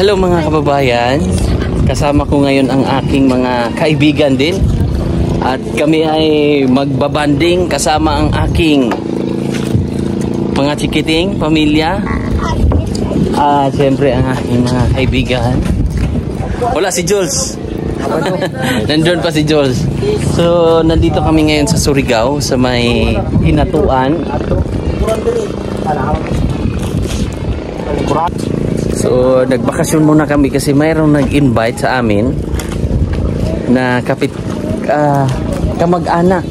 Hello mga kababayan, kasama ko ngayon ang aking mga kaibigan din. At kami ay magbabanding kasama ang aking mga chikiting pamilya. Siyempre ang aking mga kaibigan. Wala si Jules. Nandun pa si Jules. So nandito kami ngayon sa Surigao, sa may Hinatuan. So nagbakasyon muna kami kasi mayroong nag-invite sa amin na kamag-anak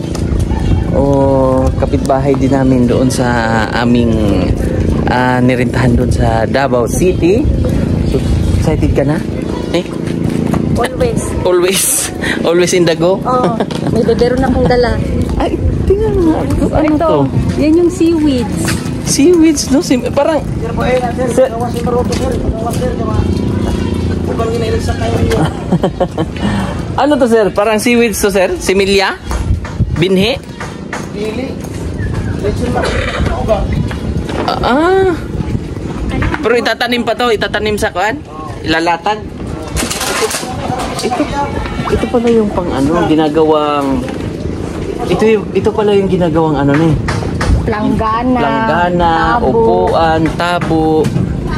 o kapitbahay din namin doon sa aming nirintahan doon sa Davao City. So, excited ka na? Eh? Always in the go? Oo. May bebero na akong dala. Ay, tingnan mo. Ano ito, to? Yan yung seaweeds. Seaweeds, no? Parang... Ano to, sir? Parang seaweeds to, sir? Similya? Binhi? Pero itatanim pa to? Itatanim sa kuan? Ilalatag? Ito pala yung pang ano, ginagawang... Ito pala yung ginagawang ano ni? Planggana, upuan, tabo,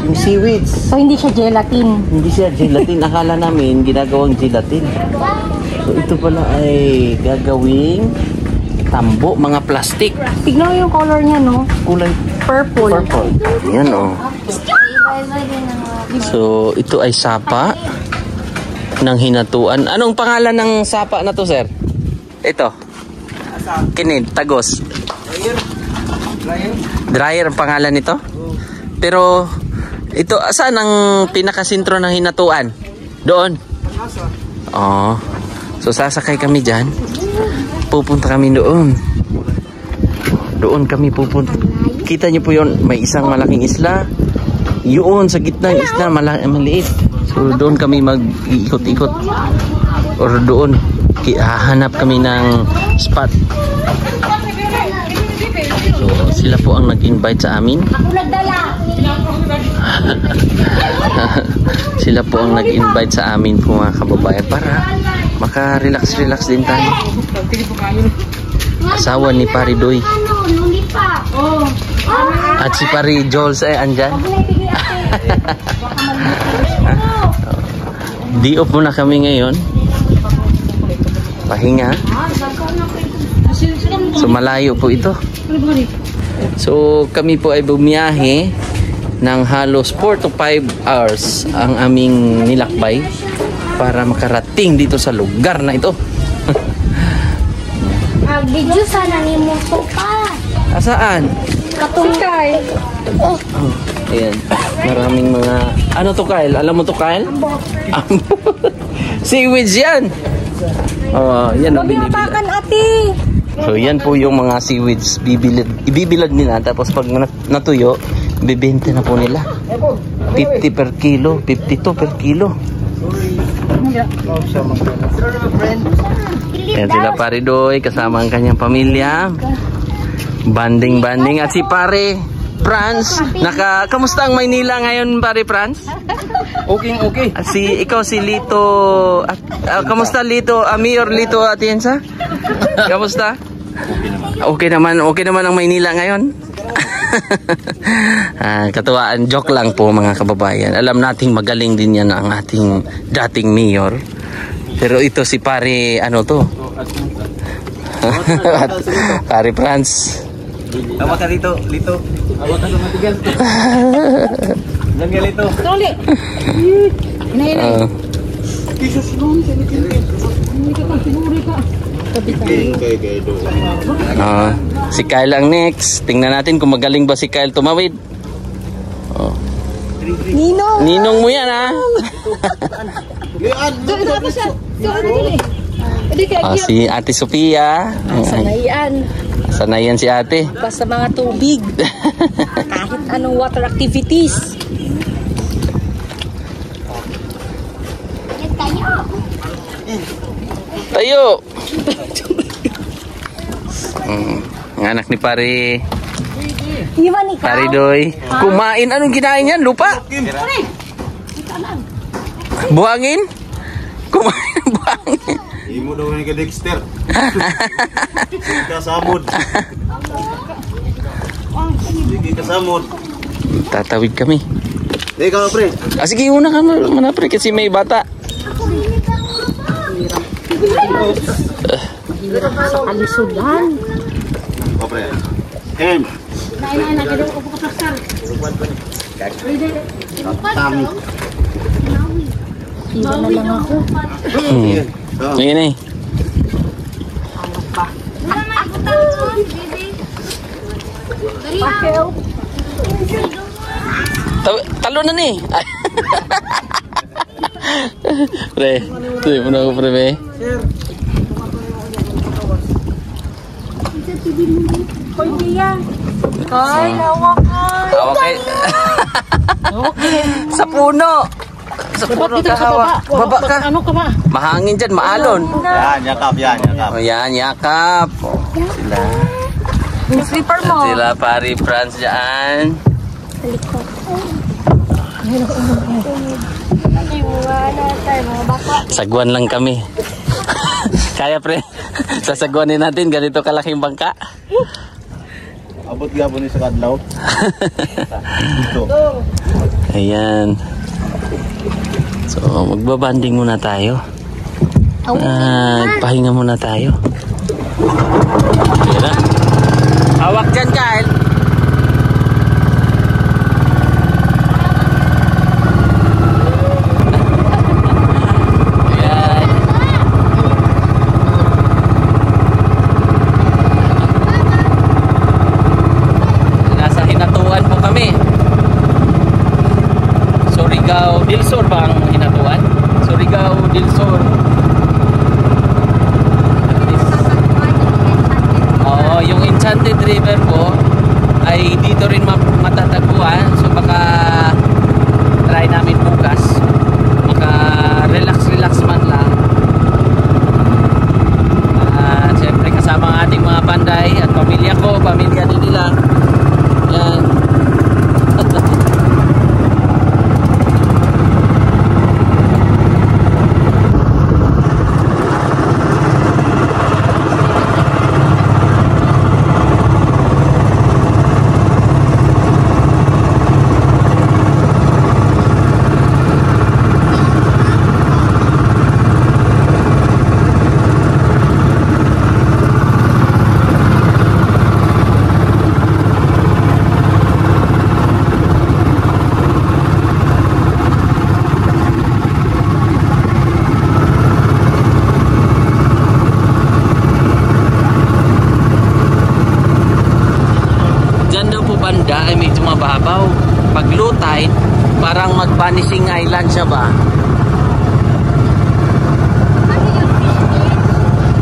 yung seaweeds. So hindi siya gelatin? Hindi siya gelatin. Akala namin ginagawang gelatin. So ito pala ay gagawing tambo, mga plastic. Tignan mo yung color niya, no? Kulay purple. Yan, oh. So ito ay sapa ng Hinatuan. Anong pangalan ng sapa na to, sir? Ito. Kinid, tagos. Dryer ang pangalan nito? Pero ito, saan ang pinakasentro ng Hinatuan? Doon? Oh. So sasakay kami dyan. Pupunta kami doon. Doon kami pupunta. Kita niyo po yun, may isang malaking isla. Yun, sa gitna ng isla, maliit. So doon kami mag-iikot-ikot. Or doon, hahanap kami ng spot. So sila po ang nag-invite sa amin. Sila po ang nag-invite sa amin po mga kababayan para maka-relax din tayo. Asawa ni Pari Doy. At si Pari Jules ay andyan. Di off muna kami ngayon. Pahinga. So malayo po ito. So kami po ay bumiyahe ng halos 4 to 5 hours ang aming nilakbay para makarating dito sa lugar na ito. Video sana ni mo pa. Asaan? Katungkay. Oh. Ayan. Maraming mga... Ano to, Kyle? Alam mo to, Kyle? Ambo. Seaweeds yan. Oh, yan ang binibilad. Huwag yung ate. So yan po yung mga seaweeds. Ibibilad nila. Tapos pag natuyo, bibenta na po nila. 50 per kilo. 52 per kilo. Yan sila Pari Doy. Kasama ang kanyang pamilya. Banding. At si Pare Franz. Kamusta ang Maynila ngayon, Pare Franz? Okay. Ikaw si Lito. Kamusta Lito? Mayor Lito Atienza? Kamusta? Okay naman ang Maynila ngayon. Katuwaan, joke lang po mga kababayan. Alam nating magaling din yan ang ating dating mayor. Pero ito si Pare ano to? Pare Franz. Tawa ka Lito. Tawa ka sa matigas. Diyan ka Lito. Tuli. Inay. Jesus Lord, si Kyle ang next. Tingnan natin kung magaling ba si Kyle tumawid. Oh. Ninong mo yan, ha? Si Ate Sofia. Sanayan si ate. Basta mga tubig. Kahit anong water activities. Tayo. Ang anak ni Pare Iwan ikaw? Pare Doy. Kumain. Anong kinain yan? Lupa? Buhangin? Kumain ng buhangin. Imo daw ni ka Dexter. Sige ka samod. Sige ka samod. Tatawid kami. Ikaw pre. Sige, una ka muna pre kasi may bata. Sa kalisudan. O pre. Em. Sila na lang ako. Sige na eh. Talo na ni. Pre, tuloy mo na ako pre be. Kay, hawak kay. Hawak kay. Sa puno. Sa puno ka hawak. Baba ka. Ano ka ba? Mahangin dyan, maalon. Yan, yakap yan, yakap. O yan, yakap. O, sila. Yung slipper mo. Sila pari France dyan. Sagwan lang kami. Kaya pre, sasagwanin natin ganito kalaking bangka. Abot gabon ni sa kadlaw. Dito. Ayan. So, magbabanding muna tayo. Pahinga muna tayo. Tira. Hawak dyan, Kyle. Ayan. Nasa Hinatuan po kami. Surigao del Sur ba ang Hinatuan? Surigao del Sur. Oo, yung Enchanted River po ay dito rin matatagpuan. So baka try namin bukas. Maka relax man lang. Siyempre kasama ang ating mga panday at pamilya ko, pamilya din nila. Yan. Banda ay medyo mababaw. Pag low tide, parang mag-vanishing island siya ba?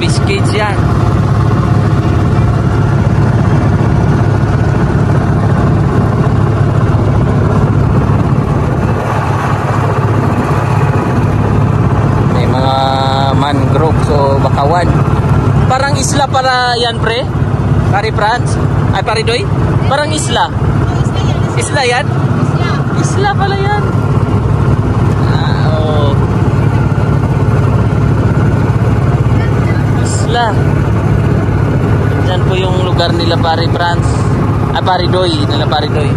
Biscuits yan. May mga mangroves o bakawan. Parang isla para yan pre? Pari France? Ay pari Doy? Parang isla. Isla yan? Isla pala yan. Oh. Isla. Diyan po yung lugar nila Pari France. Ay Pari Doy. Nila Pari Doy.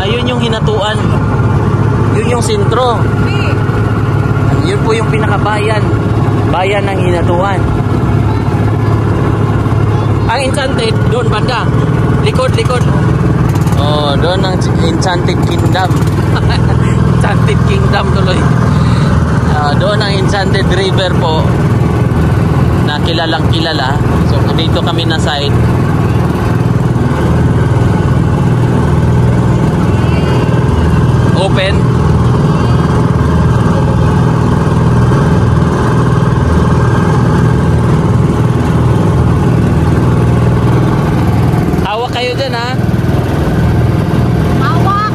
Ayun yung Hinatuan. Yun yung sentro. Yun po yung pinakabayan. Bayan ng Hinatuan. Ang Enchanted, doon banda. Likod. Oh, doon ang Enchanted Kingdom. Enchanted Kingdom tuloy. Doon ang Enchanted River po. Na kilalang kilala. So, dito kami na side. Open. Hawak kayo dyan ha. Hawak.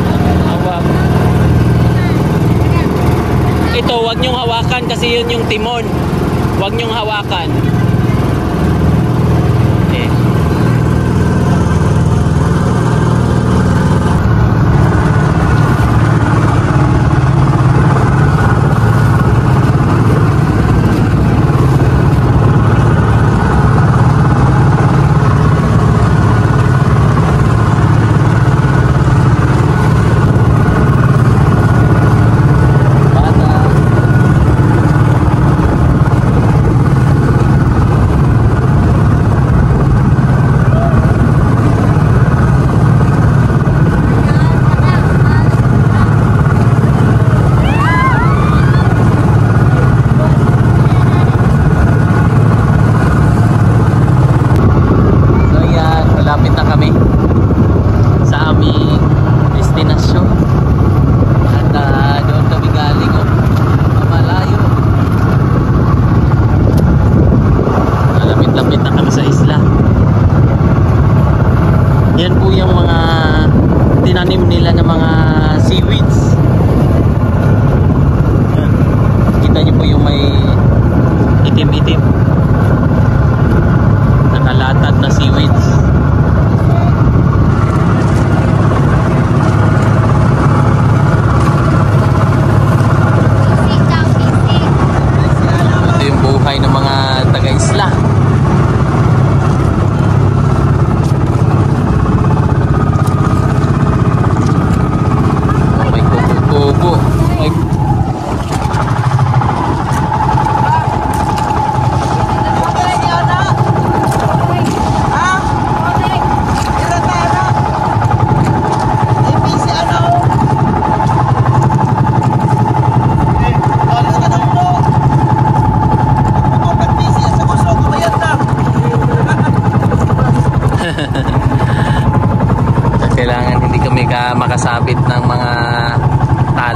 Ito, wag nyong hawakan kasi yun yung timon. Wag nyong hawakan. Okay.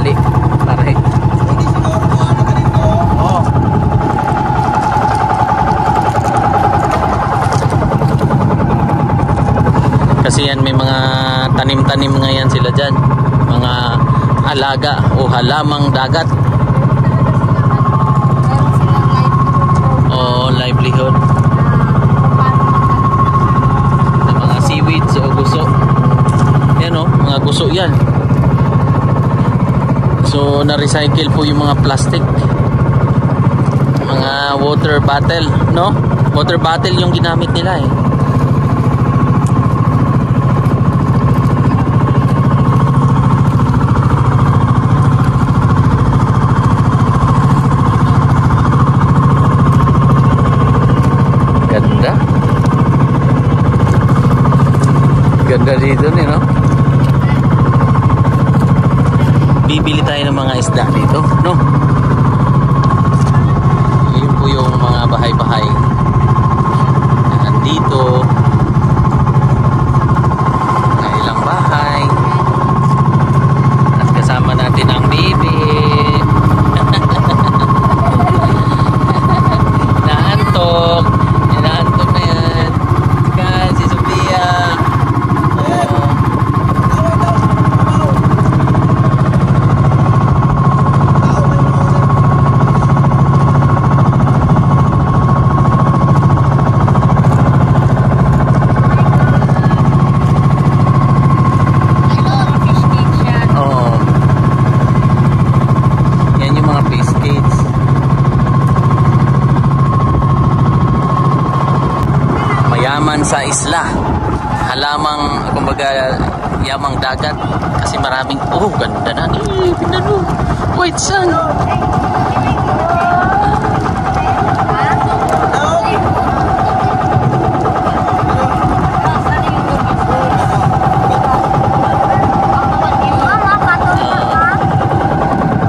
Hindi. Pare. Kasi yan may mga tanim-tanim ngayon sila dyan. Mga alaga o halamang dagat. O livelihood. Ng mga seaweeds o guso. Yan o, mga guso yan. So na-recycle po yung mga plastic. Mga water bottle, no? Water bottle yung ginamit nila eh. Ganda. Ganda dito nih, no? Bibili tayo ng mga isda dito, no? Yun po yung mga bahay-bahay. Nandito. Mga ilang bahay. At kasama natin ang bibi. Naantok. Naantok na yan. Kan, si Sophia. Sa isla, halamang kumbaga yamang dagat kasi maraming ganda na ni white sun.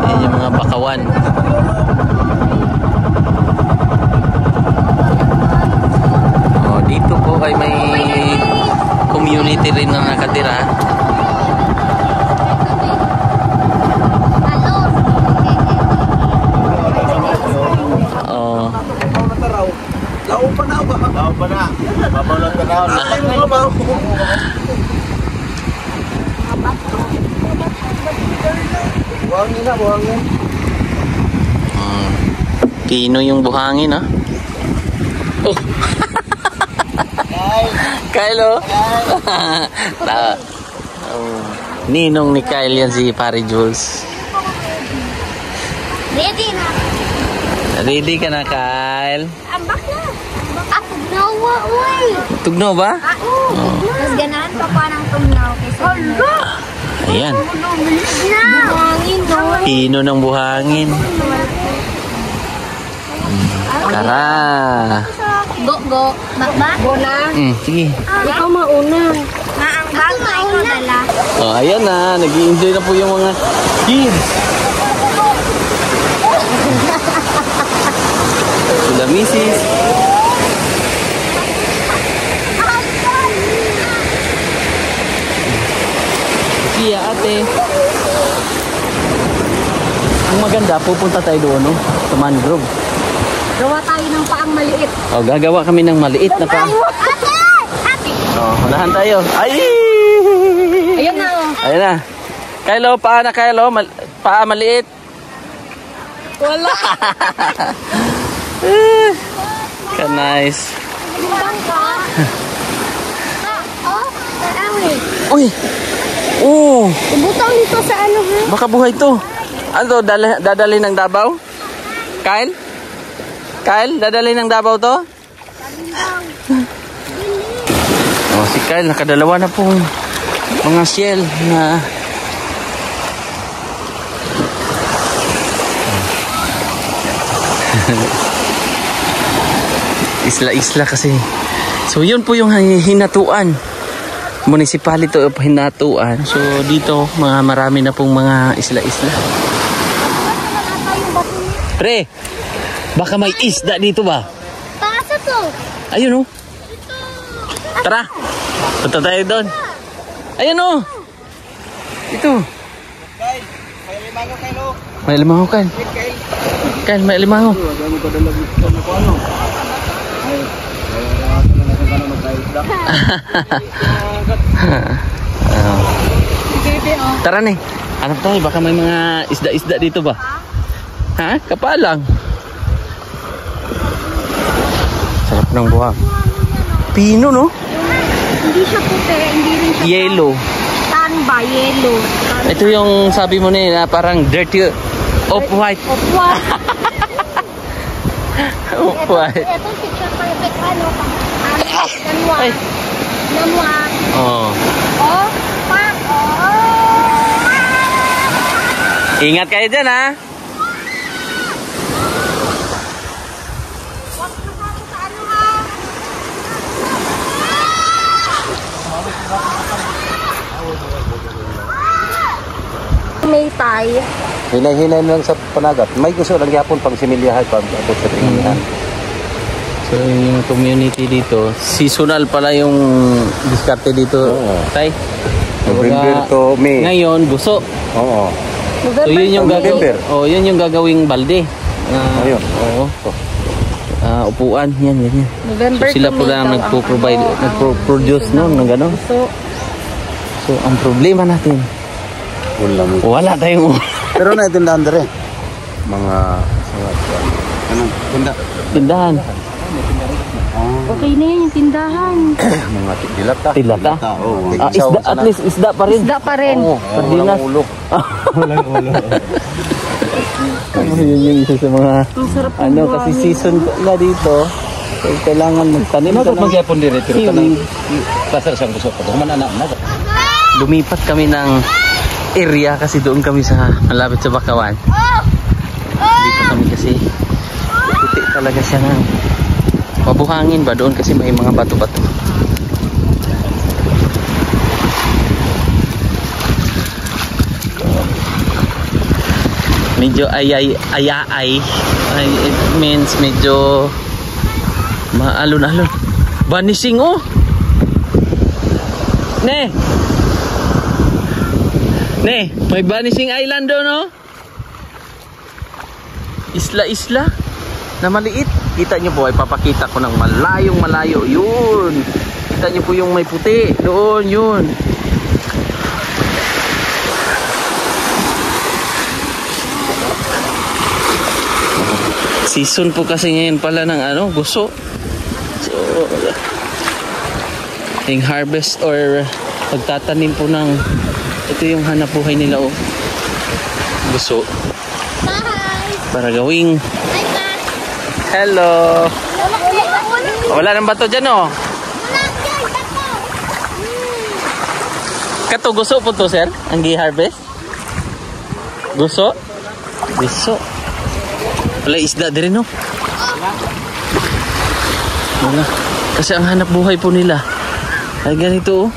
Yan yung mga bakawan. Dito po ay may community rin na nakatira. Oh. Lao pa na ba? Lao pa na. Babalot ka na. Buhangin na, buhangin. Kino yung buhangin, ha? Oh. Kyle, ninong ni Kyle yan si Pare Jules. Ready na. Ready ka na, Kyle? Ambak na. Tugnaw, uy. Tugnaw ba? Mas ganahan pa pa ng tugnaw. Ayan. Buhangin, no? Kino ng buhangin. Tara. Go. Makba? Go na. Sige. Ikaw mauna. Ang bag na ikaw dala. Oh, ayan na. Nag-i-enjoy na po yung mga kids. Sila misis. Siya ate. Ang maganda, pupunta tayo doon, no? Sa mangrove. Gawa tayo ng paang maliit. Oh, gagawa kami ng maliit na pa. Oh, unahan tayo. Ay! Ayun na. Ayun na. Kylo, paa na Kylo. Paa maliit. Wala. Ka-nice. Oh, Uy! Oh! ibutang dito sa ano, ha? Baka buhay to. Ano to? Dadali ng Davao? Kyle? Kyle, dadali ng Davao to? Oh, si Kyle, nakadalawa na pong mga shell na isla-isla kasi. So, yun po yung hinatuan. Municipality of Hinatuan. So, dito, marami na pong mga isla-isla. Pre, baka may isda dito ba? Paasa to. Ayun, oh. Tara. Punta tayo doon. Ayun, oh. Ito. May limango kan. Kan may limango. Tara nih. Hanap tayo, baka may mga isda-isda dito ba? Ha? Kapalang. Sarap ng buhang. Pino, no? Hindi siya puti, hindi rin siya Yellow. tan ba? Yellow. Tan. Ito yung sabi mo na parang dirty off-white. Off-white. Off-white. Ito picture perfect ano nanwa. Ay. Nanwa. Oh. Oh, pak. Oh. Ingat kayo dyan, ha? May tay. Hinay-hinay lang sa panagat. May gusto lang yapon pang similyahan pag abot sa tinginan. So yung community dito, seasonal pala yung diskarte dito. Oo. Tay. November to May. Ngayon, gusto. Oo. So yun yung November. yun yung gagawing balde. Ayun. Oo. Upuan, yan. November So sila po lang nagpo-produce no, ng gano'n. So ang problema natin, wala tayong Pero na itindahan dere. Mga anong tindahan. Okay na yan yung tindahan. mga dilata. Tilata. Oo. Isda, at least isda pa rin. Isda pa rin. Oo, sardinas. Walang ulo. Walang ulo. Yun yung isa sa mga Ang sarap ng ano buhangin. kasi season na dito. So, kailangan magtanim ka ng magyapon dire seaweed. Pasar siyang gusto ko. Man anak na. Lumipat kami ng area kasi doon kami sa malapit sa Bakawan. Dito kami kasi puti talaga siya ng mabuhangin ba doon kasi may mga bato-bato. Medyo ayaay. It means medyo maalon-alon. Vanishing oh. Ne, may Vanishing Island doon, no? Isla-isla na maliit. Kita nyo po, ay papakita ko ng malayong malayo. Yun. Kita nyo po yung may puti. Doon, yun. Season po kasi ngayon pala ng ano, guso. So, yung harvest or pagtatanim po ng ito yung hanap buhay nila oh. Guso. Para gawing hello. Wala nang bato dyan oh. Kato guso po to sir? Ang gi-harvest? Guso? Guso. Wala isda din no? Wala. Kasi ang hanap buhay po nila ay ganito oh.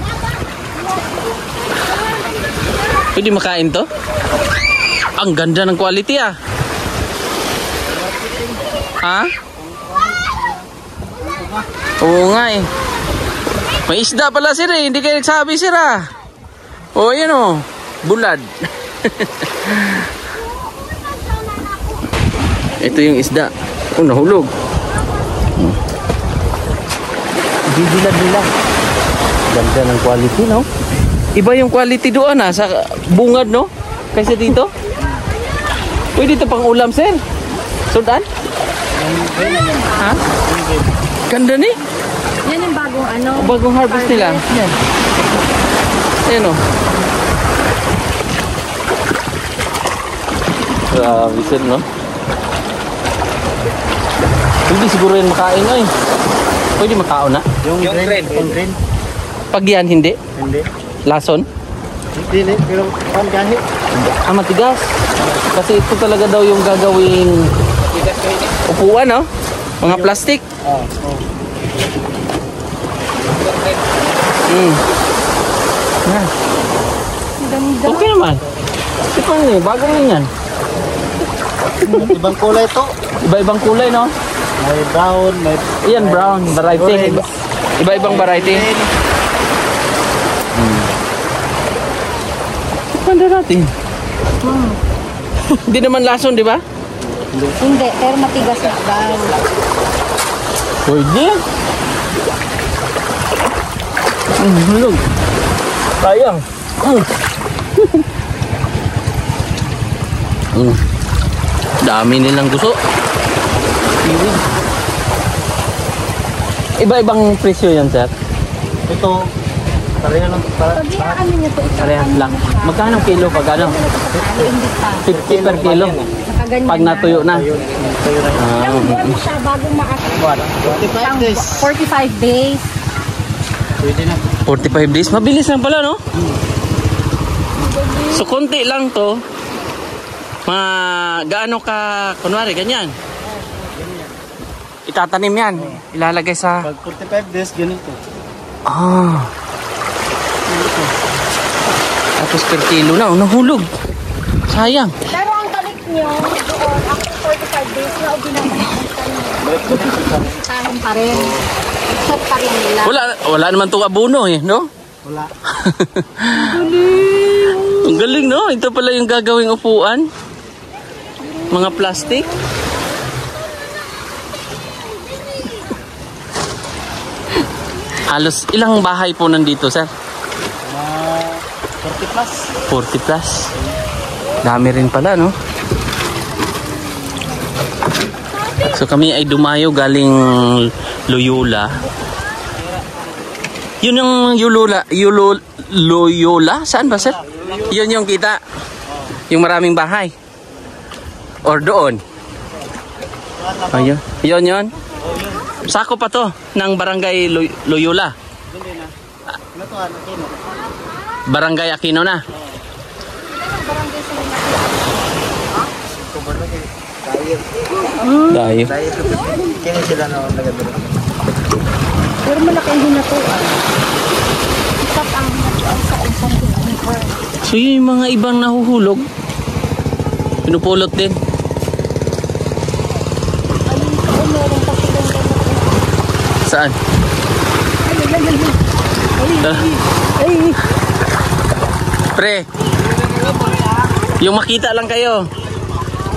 Pwede makain to? Ang ganda ng quality ah. Ha? Oo nga eh. May isda pala sir eh. Hindi kayo nagsabi sir ah. O yun oh. Bulad. Ito yung isda. Oh, nahulog. Dibilad nila. Ganda ng quality, no? Iba yung quality doon, ha? Sa bungad, no? Kaysa dito. Pwede ito pang ulam, sir. Sudan? Ha? Ganda ni? Yan yung bagong ano. Bagong harvest nila. Yan. Ayan, oh. Grabe, sir, no? Pwede siguro yan makain, oy. Pwede makaon na? Yung green. Pag yan, hindi? Hindi. Lason? Hindi, pero kan kahit. Matigas. Kasi ito talaga daw yung gagawing upuan, no? Mga plastic. Oo. Yan. Ganda. Okay naman. Ito eh, bago rin yan. Ibang kulay to. Iba-ibang kulay, no? May brown, may Yan, brown, variety. orange. Iba-ibang variety. Ganda natin. Hindi naman lason, di ba? Hindi, pero matigas na daw. Pwede. Hulog. Sayang. Dami nilang gusto. Iba-ibang presyo yan, sir. Ito, pareha lang. Pagbihaan niyo po ito. Parehas lang. Magkano kilo pag ano? Hindi pa. 50 per kilo. Nakaganyan Pag natuyo na. Tayo na. Ilang buwan mo siya bago Buwan. 45 days. 45 days. Pwede na. 45 days. Mabilis lang pala, no? So, konti lang to. Gaano ka, kunwari, ganyan. Itatanim yan. Ilalagay sa... Pag 45 days, ganito. Ah. Tapos per kilo na. Nahulog. Sayang. Pero ang balik niyo, doon, after 45 days na, tahan pa rin. Shot pa rin nila. Wala naman itong abono eh, no? Wala. Ang galing, no? Ito pala yung gagawing upuan. Mga plastic. Halos ilang bahay po nandito, sir? 40 plus. 40 plus. Dami rin pala, no? So kami ay dumayo galing Loyola. Yun yung Loyola? Saan ba, sir? Yun yung kita. Yung maraming bahay. Or doon. Ayun. Yun. Sako pa to ng barangay Loyola. Barangay Aquino na. Dayo. Kaya sila na nagagawin. Pero malaki ang hinatuan. Ikat ang sa isang kilometer. So yung mga ibang nahuhulog, pinupulot din. Ayun po, meron pa silang Saan? Pre, yung makita lang kayo.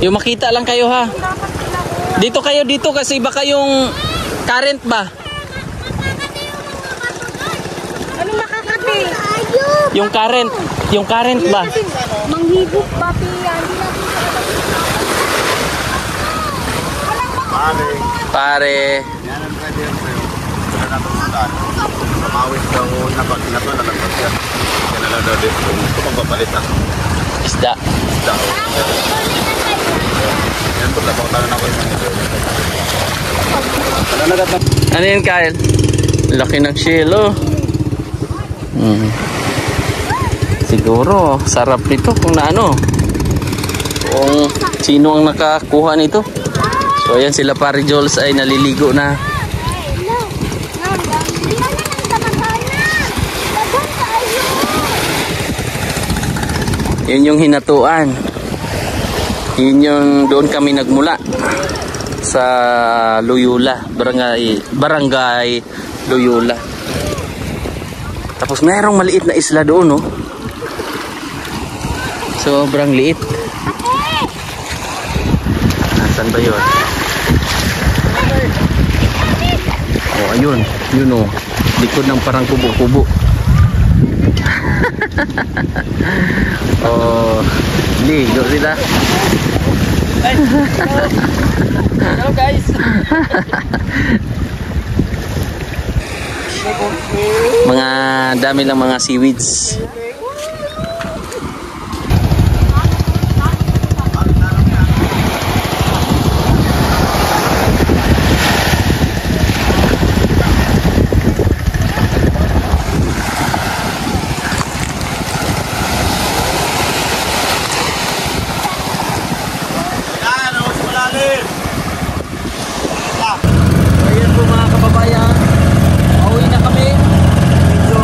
Yung makita lang kayo, ha. Dito kayo, dito kasi baka yung current ba? ano makakati? Yung current ba? Manghigop ba yan? Pare. Yan ang pwede yan sa'yo. Sila na pagpuntaan. Samawit daw na pag nato na lang siya. Yan na lang daw din. Kung magpapalit na. Isda. Isda. Yan po labang tayo na ko yung nanagat na. Ano yun, Kyle? Laki ng shell, oh. Siguro, sarap nito kung naano. Kung sino ang nakakuha nito. So, ayan sila pare Jols ay naliligo na. Yun yung hinatuan. Yun yung doon kami nagmula. Sa Loyola. Barangay Loyola. Tapos mayroong maliit na isla doon, no? Sobrang liit. Nasaan ba yun? Oh, ayun. Yun, oh. Likod ng parang kubo-kubo. Oh, ligo sila. Hello guys. Mga dami lang mga seaweeds. Ayan po mga kababayan. Pauwi na kami. Medyo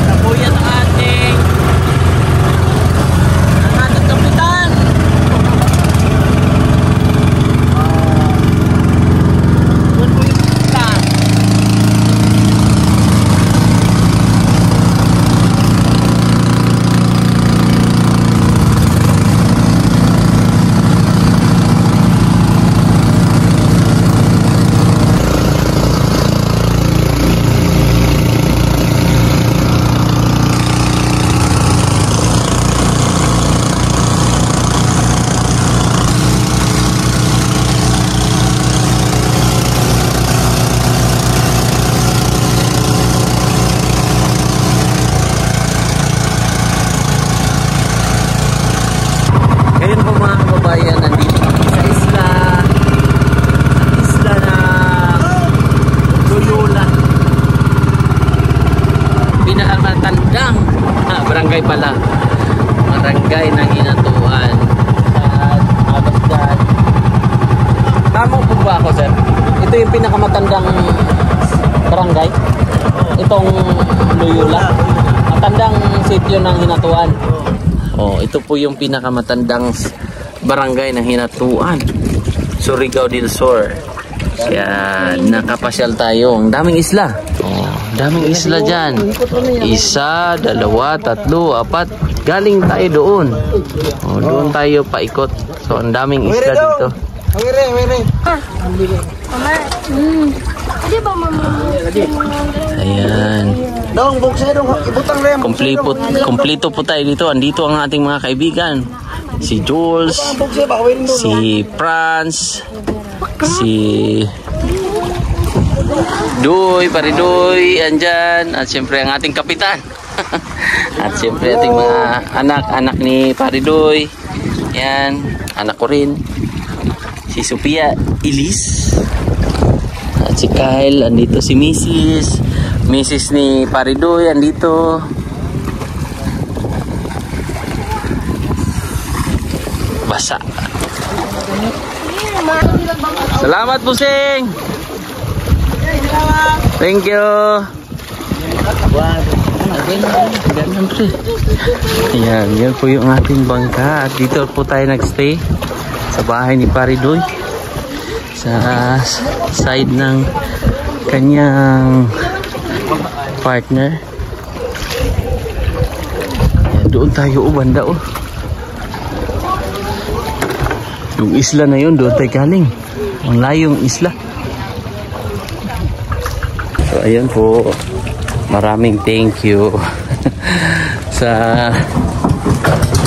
napuyat ang pala. Barangay ng Hinatuan. Abasdan. Tama po ba ako, sir? Ito yung pinakamatandang barangay? Itong Loyola? Matandang sitio ng Hinatuan. Oh, ito po yung pinakamatandang barangay ng Hinatuan. Surigao del Sur. Kaya nakapasyal tayo. Ang daming isla. Oh, daming isla dyan. 1, 2, 3, 4. Galing tayo doon. Oh, doon tayo paikot. So, ang daming isla dito. Ayan. Kompleto po tayo dito. Andito ang ating mga kaibigan. Si Jules, si Franz, si Doy, Paridoy, andyan. At siyempre ang ating kapitan. At siyempre ating mga anak ni Paridoy. Yan, anak ko rin. Si Sophia Ilis. At si Kyle, andito si Mrs. ni Paridoy, andito. Basa. Salamat po, Sing. Thank you. Yan po yung ating bangka. At dito po tayo nagstay sa bahay ni Paridoy, sa side ng kanyang partner. Yan, doon tayo banda. Yung isla na yun, doon tayo galing. Ang layong isla. So ayan po, maraming thank you sa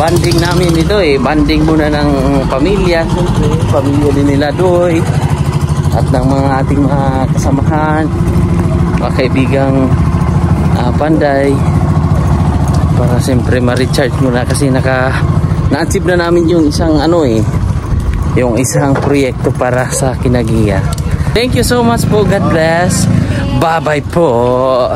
banding namin ito banding muna ng pamilya, siyempre pamilya din nila Doy at ng mga ating mga kasamahan, mga kaibigang Panday, para siyempre ma-recharge muna kasi na-achieve na namin yung isang yung isang proyekto para sa Kinagiya. Thank you so much po. God bless. Bye bye po.